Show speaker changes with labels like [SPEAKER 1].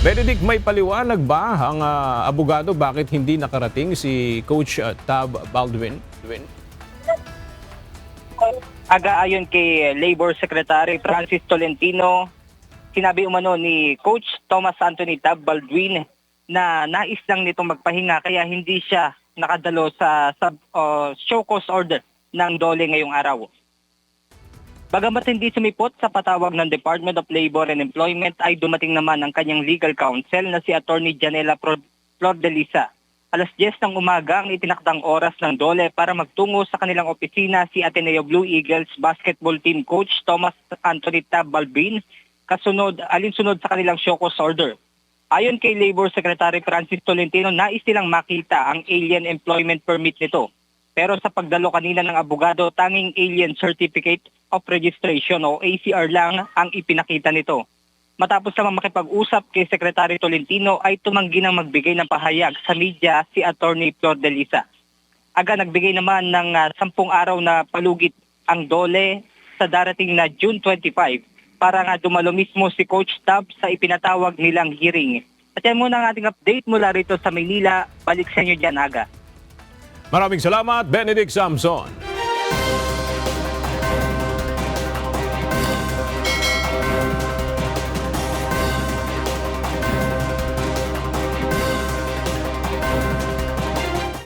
[SPEAKER 1] Benedict, may paliwanag ba ang abogado bakit hindi nakarating si Coach Tab Baldwin?
[SPEAKER 2] Ayon kay Labor Secretary Francis Tolentino, sinabi umano ni Coach Thomas Anthony Tab Baldwin na nais lang nitong magpahinga kaya hindi siya nakadalo sa show cause order ng DOLE ngayong araw. Bagamat hindi sumipot sa patawag ng Department of Labor and Employment ay dumating naman ang kanyang legal counsel na si Attorney Janela Flordelisa. Alas 10 ng umaga ang itinakdang oras ng DOLE para magtungo sa kanilang opisina si Ateneo Blue Eagles basketball team coach Thomas Anthony Tab Baldwin alinsunod sa kanilang show cause order. Ayon kay Labor Secretary Francis Tolentino, nais nilang makita ang alien employment permit nito. Pero sa pagdalo kanina ng abogado, tanging Alien Certificate of Registration o ACR lang ang ipinakita nito. Matapos naman makipag-usap kay Secretary Tolentino ay tumanggi ng magbigay ng pahayag sa media si Attorney Flordelisa. Nagbigay naman ng 10 araw na palugit ang DOLE sa darating na June 25 para nga dumalo mismo si Coach Tab sa ipinatawag nilang hearing. At yan muna ang ating update mula rito sa Maynila. Balik sa inyo dyan, Aga.
[SPEAKER 1] Maraming salamat, Benedict Samson.